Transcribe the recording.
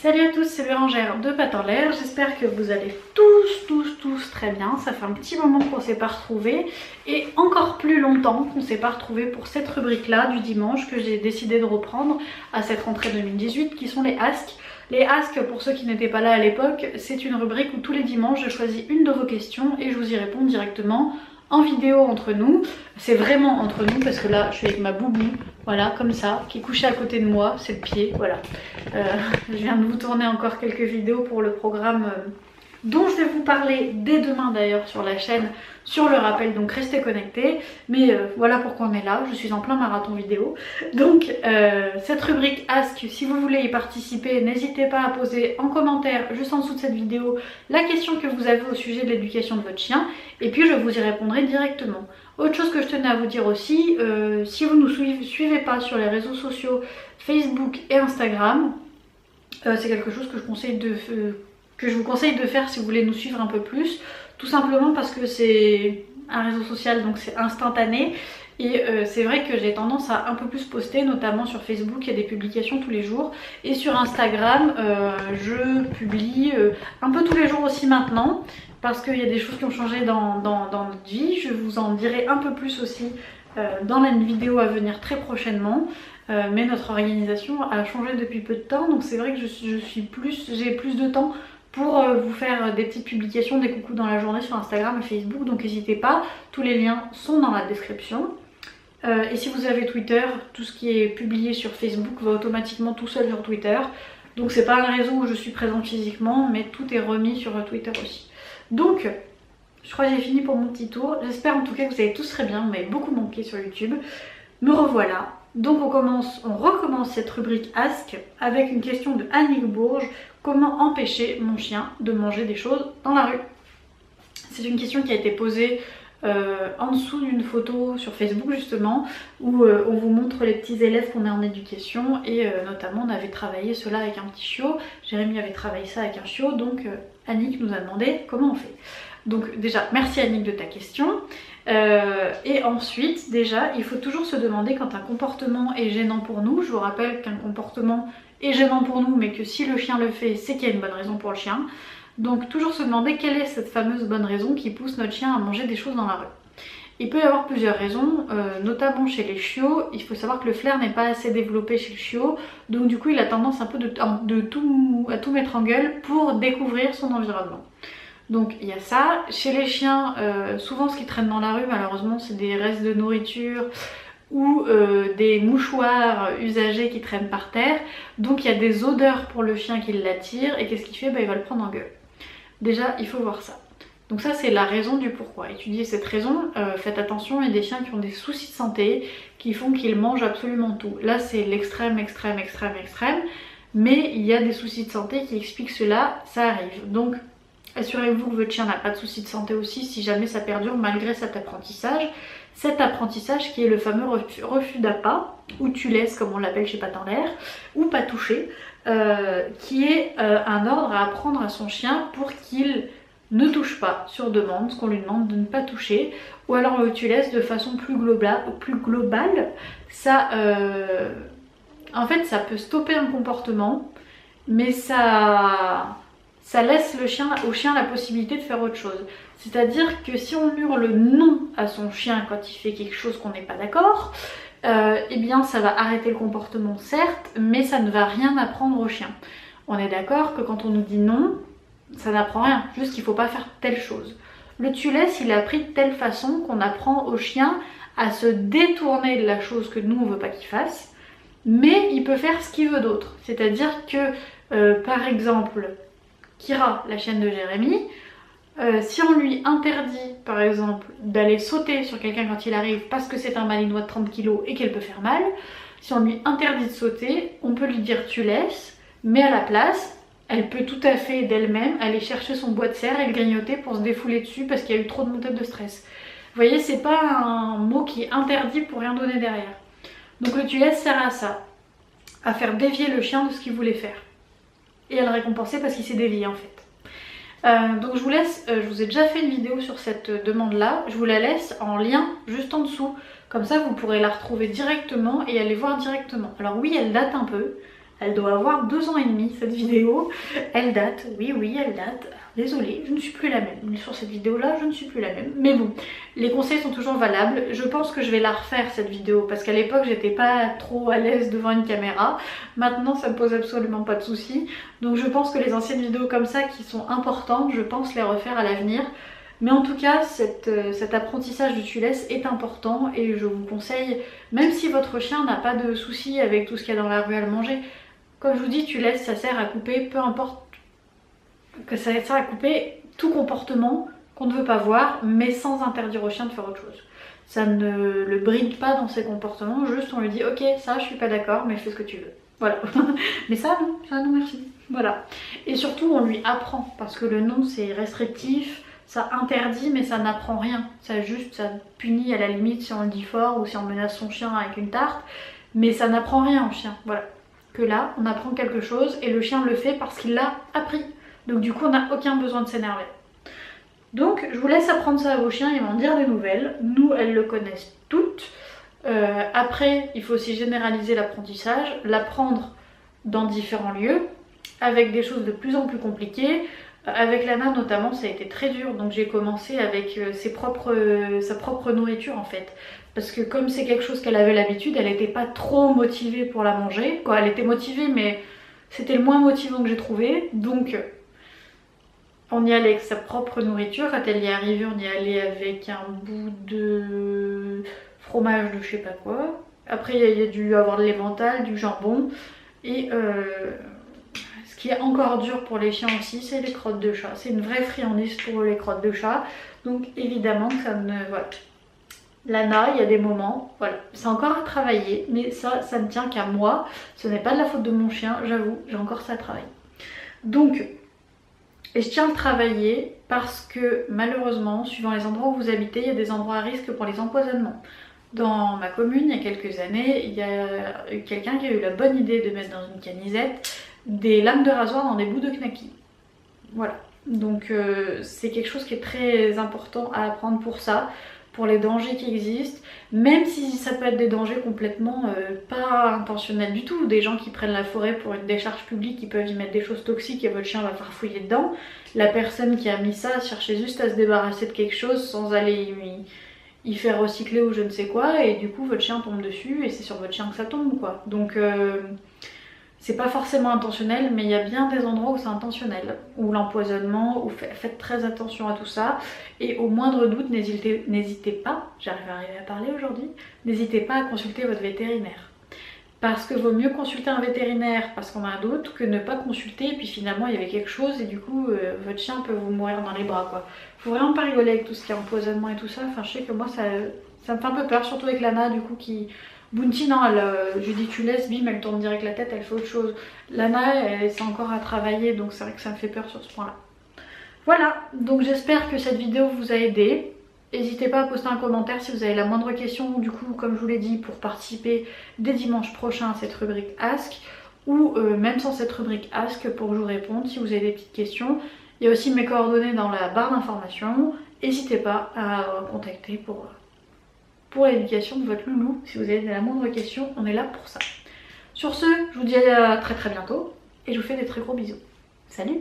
Salut à tous, c'est Bérangère de Pattes en l'air, j'espère que vous allez tous très bien. Ça fait un petit moment qu'on ne s'est pas retrouvés et encore plus longtemps qu'on ne s'est pas retrouvés pour cette rubrique là du dimanche que j'ai décidé de reprendre à cette rentrée 2018 qui sont les Ask. Les Ask, pour ceux qui n'étaient pas là à l'époque, c'est une rubrique où tous les dimanches je choisis une de vos questions et je vous y réponds directement en vidéo entre nous. C'est vraiment entre nous parce que là je suis avec ma boubou, voilà, comme ça, qui est couchée à côté de moi, c'est le pied, voilà. Je viens de vous tourner encore quelques vidéos pour le programme dont je vais vous parler dès demain d'ailleurs sur la chaîne, sur le rappel, donc restez connectés. Mais voilà pourquoi on est là, je suis en plein marathon vidéo. Donc cette rubrique Ask, si vous voulez y participer, n'hésitez pas à poser en commentaire juste en dessous de cette vidéo la question que vous avez au sujet de l'éducation de votre chien et puis je vous y répondrai directement. Autre chose que je tenais à vous dire aussi, si vous ne nous suivez pas sur les réseaux sociaux Facebook et Instagram, c'est quelque chose que je vous conseille de faire si vous voulez nous suivre un peu plus, tout simplement parce que c'est un réseau social, donc c'est instantané et c'est vrai que j'ai tendance à un peu plus poster, notamment sur Facebook, il y a des publications tous les jours, et sur Instagram je publie un peu tous les jours aussi maintenant parce qu'il y a des choses qui ont changé dans notre vie. Je vous en dirai un peu plus aussi dans la vidéo à venir très prochainement. Mais notre organisation a changé depuis peu de temps, donc c'est vrai que j'ai plus de temps pour vous faire des petites publications, des coucous dans la journée sur Instagram et Facebook, donc n'hésitez pas, tous les liens sont dans la description. Et si vous avez Twitter, tout ce qui est publié sur Facebook va automatiquement tout seul sur Twitter, donc c'est pas un réseau où je suis présente physiquement, mais tout est remis sur Twitter aussi. Donc je crois que j'ai fini pour mon petit tour, j'espère en tout cas que vous allez tous très bien, vous m'avez beaucoup manqué sur YouTube. Me revoilà. Donc on recommence cette rubrique Ask avec une question de Annick Bourges. Comment empêcher mon chien de manger des choses dans la rue? C'est une question qui a été posée en dessous d'une photo sur Facebook justement, où on vous montre les petits élèves qu'on met en éducation et notamment on avait travaillé cela avec un petit chiot. Jérémy avait travaillé ça avec un chiot, donc Annick nous a demandé comment on fait. Donc déjà merci Annick de ta question. Et ensuite déjà il faut toujours se demander quand un comportement est gênant pour nous. Je vous rappelle qu'un comportement est gênant pour nous mais que si le chien le fait c'est qu'il y a une bonne raison pour le chien. Donc toujours se demander quelle est cette fameuse bonne raison qui pousse notre chien à manger des choses dans la rue. Il peut y avoir plusieurs raisons, notamment chez les chiots. Il faut savoir que le flair n'est pas assez développé chez le chiot, donc du coup il a tendance un peu à tout mettre en gueule pour découvrir son environnement. Donc il y a ça. Chez les chiens, souvent ce qui traîne dans la rue malheureusement c'est des restes de nourriture ou des mouchoirs usagés qui traînent par terre. Donc il y a des odeurs pour le chien qui l'attirent et qu'est-ce qu'il fait? Il va le prendre en gueule. Déjà il faut voir ça. Donc ça c'est la raison du pourquoi. Étudiez cette raison, faites attention, il y a des chiens qui ont des soucis de santé qui font qu'ils mangent absolument tout. Là c'est l'extrême, mais il y a des soucis de santé qui expliquent cela, ça arrive. Donc assurez-vous que votre chien n'a pas de soucis de santé aussi si jamais ça perdure malgré cet apprentissage. Cet apprentissage qui est le fameux refus d'appât, ou tu laisses comme on l'appelle chez Pattes en l'air, ou pas toucher, qui est un ordre à apprendre à son chien pour qu'il ne touche pas sur demande, ce qu'on lui demande de ne pas toucher, ou alors tu laisses de façon plus globale. Ça, en fait ça peut stopper un comportement, mais ça laisse au chien la possibilité de faire autre chose. C'est-à-dire que si on hurle non à son chien quand il fait quelque chose qu'on n'est pas d'accord, eh bien ça va arrêter le comportement certes, mais ça ne va rien apprendre au chien. On est d'accord que quand on nous dit non, ça n'apprend rien, juste qu'il ne faut pas faire telle chose. Le tu-laisses, il est appris de telle façon qu'on apprend au chien à se détourner de la chose que nous on veut pas qu'il fasse, mais il peut faire ce qu'il veut d'autre. C'est-à-dire que par exemple, Kira, la chienne de Jérémy, si on lui interdit par exemple d'aller sauter sur quelqu'un quand il arrive parce que c'est un malinois de 30 kg et qu'elle peut faire mal, si on lui interdit de sauter, on peut lui dire tu laisses, mais à la place, elle peut tout à fait d'elle-même aller chercher son bois de serre et le grignoter pour se défouler dessus parce qu'il y a eu trop de montées de stress. Vous voyez, c'est pas un mot qui est interdit pour rien donner derrière. Donc le tu laisses sert à ça, à faire dévier le chien de ce qu'il voulait faire. Et à le récompenser parce qu'il s'est dévié en fait. Donc je vous laisse, je vous ai déjà fait une vidéo sur cette demande là, je vous la laisse en lien juste en dessous, comme ça vous pourrez la retrouver directement et aller voir directement. Alors oui elle date un peu, Elle doit avoir 2 ans et demi cette vidéo. Elle date, oui elle date. Désolée, je ne suis plus la même. Sur cette vidéo là, je ne suis plus la même. Mais bon, les conseils sont toujours valables. Je pense que je vais la refaire cette vidéo parce qu'à l'époque j'étais pas trop à l'aise devant une caméra. Maintenant ça me pose absolument pas de soucis. Donc je pense que les anciennes vidéos comme ça qui sont importantes, je pense les refaire à l'avenir. Mais en tout cas, cet apprentissage de Tullesse est important et je vous conseille, même si votre chien n'a pas de soucis avec tout ce qu'il y a dans la rue à le manger, comme je vous dis, Tullesse, ça sert à couper, peu importe que ça sert à couper tout comportement qu'on ne veut pas voir, mais sans interdire au chien de faire autre chose. Ça ne le bride pas dans ses comportements, juste on lui dit ok, ça je suis pas d'accord, mais fais ce que tu veux. Voilà. Mais ça non merci. Voilà. Et surtout on lui apprend, parce que le non c'est restrictif, ça interdit mais ça n'apprend rien. Ça punit à la limite si on le dit fort ou si on menace son chien avec une tarte, mais ça n'apprend rien au chien. Voilà. Que là on apprend quelque chose et le chien le fait parce qu'il l'a appris. Donc du coup on n'a aucun besoin de s'énerver. Donc je vous laisse apprendre ça à vos chiens et m'en dire des nouvelles. Nous elles le connaissent toutes. Après il faut aussi généraliser l'apprentissage, l'apprendre dans différents lieux, avec des choses de plus en plus compliquées. Avec Lana notamment ça a été très dur, donc j'ai commencé avec sa propre nourriture en fait. Parce que comme c'est quelque chose qu'elle avait l'habitude, elle n'était pas trop motivée pour la manger. Quoi, elle était motivée mais c'était le moins motivant que j'ai trouvé. Donc on y allait avec sa propre nourriture. Quand elle y est arrivée, on y allait avec un bout de fromage de je sais pas quoi. Après il y a dû avoir de l'emmental, du jambon. Et ce qui est encore dur pour les chiens aussi, c'est les crottes de chat. C'est une vraie friandise pour les crottes de chat. Donc évidemment ça ne... Voilà. Lana, il y a des moments, voilà, c'est encore à travailler, mais ça ne tient qu'à moi. Ce n'est pas de la faute de mon chien, j'avoue, j'ai encore ça à travailler. Donc, et je tiens à le travailler parce que malheureusement, suivant les endroits où vous habitez, il y a des endroits à risque pour les empoisonnements. Dans ma commune, il y a quelques années, il y a quelqu'un qui a eu la bonne idée de mettre dans une canisette des lames de rasoir dans des bouts de knacky. Voilà, donc c'est quelque chose qui est très important à apprendre pour ça. Pour les dangers qui existent, même si ça peut être des dangers complètement pas intentionnels du tout, des gens qui prennent la forêt pour une décharge publique, qui peuvent y mettre des choses toxiques et votre chien va farfouiller dedans. La personne qui a mis ça cherchait juste à se débarrasser de quelque chose sans aller y faire recycler ou je ne sais quoi, et du coup votre chien tombe dessus et c'est sur votre chien que ça tombe quoi. Donc c'est pas forcément intentionnel, mais il y a bien des endroits où c'est intentionnel, où l'empoisonnement, où faites très attention à tout ça. Et au moindre doute, n'hésitez pas, j'arrive à parler aujourd'hui, n'hésitez pas à consulter votre vétérinaire. Parce que vaut mieux consulter un vétérinaire parce qu'on a un doute que ne pas consulter et puis finalement il y avait quelque chose et du coup votre chien peut vous mourir dans les bras quoi. Faut vraiment pas rigoler avec tout ce qui est empoisonnement et tout ça, enfin je sais que moi ça me fait un peu peur, surtout avec Lana du coup qui... Bounty non, je dis tu laisses, bim, elle tourne direct la tête, elle fait autre chose. Lana, c'est encore à travailler, donc c'est vrai que ça me fait peur sur ce point-là. Voilà, donc j'espère que cette vidéo vous a aidé. N'hésitez pas à poster un commentaire si vous avez la moindre question, du coup, comme je vous l'ai dit, pour participer dès dimanche prochain à cette rubrique Ask, ou même sans cette rubrique Ask, pour que je vous réponde si vous avez des petites questions. Il y a aussi mes coordonnées dans la barre d'informations. N'hésitez pas à contacter pour l'éducation de votre loulou. Si vous avez la moindre question, on est là pour ça. Sur ce, je vous dis à très bientôt et je vous fais des très gros bisous. Salut!